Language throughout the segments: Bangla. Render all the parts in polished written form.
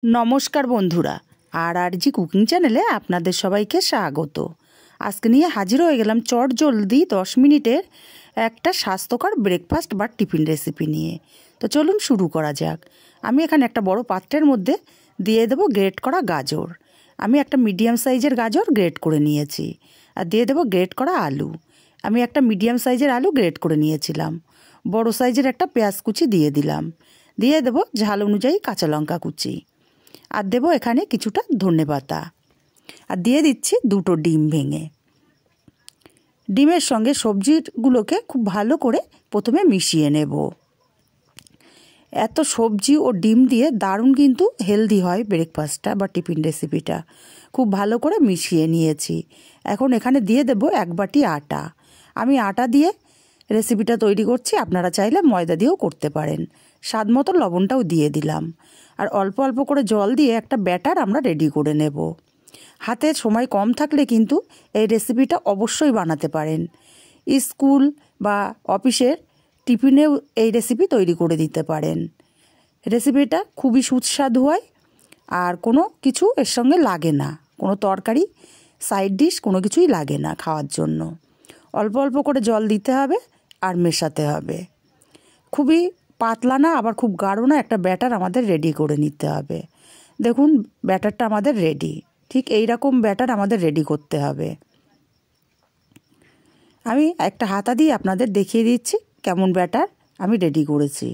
নমস্কার বন্ধুরা, আর জি কুকিং চ্যানেলে আপনাদের সবাইকে স্বাগত। আজকে নিয়ে হাজির হয়ে গেলাম চট জলদি 10 মিনিটের একটা স্বাস্থ্যকর ব্রেকফাস্ট বা টিফিন রেসিপি নিয়ে। তো চলুন শুরু করা যাক। আমি এখানে একটা বড় পাত্রের মধ্যে দিয়ে দেবো গ্রেট করা গাজর। আমি একটা মিডিয়াম সাইজের গাজর গ্রেট করে নিয়েছি। আর দিয়ে দেবো গ্রেট করা আলু। আমি একটা মিডিয়াম সাইজের আলু গ্রেট করে নিয়েছিলাম। বড় সাইজের একটা পেঁয়াজ কুচি দিয়ে দিলাম। দিয়ে দেবো ঝাল অনুযায়ী কাঁচা লঙ্কা কুচি। আর দেবো এখানে কিছুটা ধনেপাতা। আর দিয়ে দিচ্ছি 2টো ডিম ভেঙে। ডিমের সঙ্গে সবজিগুলোকে খুব ভালো করে প্রথমে মিশিয়ে নেব। এত সবজি ও ডিম দিয়ে দারুণ কিন্তু হেলদি হয় ব্রেকফাস্টটা বা টিফিন রেসিপিটা। খুব ভালো করে মিশিয়ে নিয়েছি। এখন এখানে দিয়ে দেব 1 বাটি আটা। আমি আটা দিয়ে রেসিপিটা তৈরি করছি, আপনারা চাইলে ময়দা দিয়েও করতে পারেন। স্বাদ মতো লবণটাও দিয়ে দিলাম। আর অল্প অল্প করে জল দিয়ে একটা ব্যাটার আমরা রেডি করে নেব। হাতে সময় কম থাকলে কিন্তু এই রেসিপিটা অবশ্যই বানাতে পারেন। স্কুল বা অফিসের টিফিনেও এই রেসিপি তৈরি করে দিতে পারেন। রেসিপিটা খুবই সুস্বাদু হয় আর কোনো কিছু এর সঙ্গে লাগে না, কোনো তরকারি সাইড ডিশ কোনো কিছুই লাগে না খাওয়ার জন্য। অল্প অল্প করে জল দিতে হবে আর মেশাতে হবে। খুবই পাতলা না আবার খুব গাঢ় না, একটা ব্যাটার আমাদের রেডি করে নিতে হবে। দেখুন ব্যাটারটা আমাদের রেডি। ঠিক এই রকম ব্যাটার আমাদের রেডি করতে হবে। আমি একটা হাতা দিয়ে আপনাদের দেখিয়ে দিচ্ছি কেমন ব্যাটার আমি রেডি করেছি।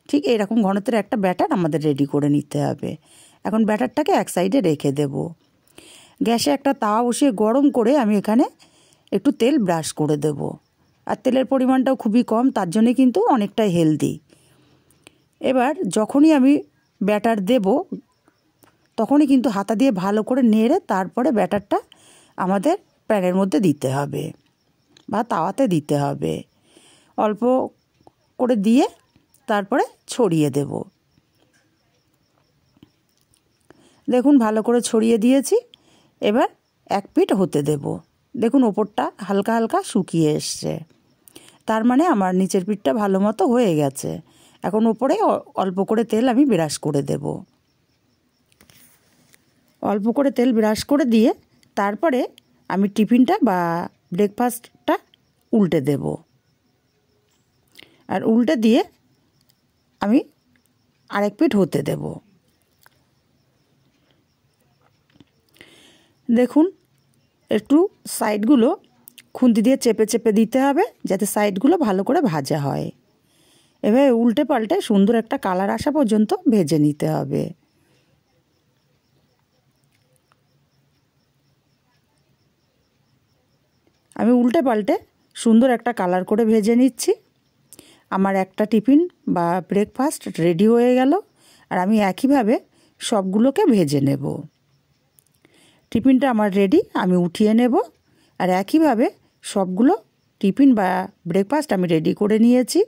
ঠিক এইরকম ঘনত্বের একটা ব্যাটার আমাদের রেডি করে নিতে হবে। এখন ব্যাটারটাকে এক সাইডে রেখে দেব। গ্যাসে একটা তাওয়া বসিয়ে গরম করে আমি এখানে একটু তেল ব্রাশ করে দেব। আর তেলের পরিমাণটাও খুবই কম, তার জন্যে কিন্তু অনেকটাই হেলদি। এবার যখনই আমি ব্যাটার দেব তখনই কিন্তু হাতা দিয়ে ভালো করে নেড়ে তারপরে ব্যাটারটা আমাদের প্যানের মধ্যে দিতে হবে বা তাওয়াতে দিতে হবে। অল্প করে দিয়ে তারপরে ছড়িয়ে দেব। দেখুন ভালো করে ছড়িয়ে দিয়েছি। এবার এক পিঠ হতে দেব। দেখুন ওপরটা হালকা হালকা শুকিয়ে এসছে, তার মানে আমার নিচের পিঠটা ভালো মতো হয়ে গেছে। এখন ওপরে অল্প করে তেল আমি ব্রাশ করে দেব। অল্প করে তেল ব্রাশ করে দিয়ে তারপরে আমি টিফিনটা বা ব্রেকফাস্টটা উল্টে দেব। আর উল্টে দিয়ে আমি আরেক পিঠ হতে দেব। দেখুন একটু সাইডগুলো খুন্তি দিয়ে চেপে চেপে দিতে হবে যাতে সাইডগুলো ভালো করে ভাজা হয়। এভাবে উল্টে পাল্টে সুন্দর একটা কালার আসা পর্যন্ত ভেজে নিতে হবে। আমি উল্টে পাল্টে সুন্দর একটা কালার করে ভেজে নিচ্ছি। আমার একটা টিফিন বা ব্রেকফাস্ট রেডি হয়ে গেল। আর আমি একইভাবে সবগুলোকে ভেজে নেব। টিফিনটা আমার রেডি, আমি উঠিয়ে নেব। আর একইভাবে সবগুলো টিফিন বা ব্রেকফাস্ট আমি রেডি করে নিয়েছি।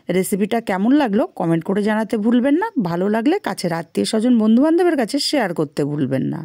রেসিপিটা কেমন লাগলো কমেন্ট করে জানাতে ভুলবেন না। ভালো লাগলে কাছের আত্মীয় স্বজন বন্ধুবান্ধবের কাছে শেয়ার করতে ভুলবেন না।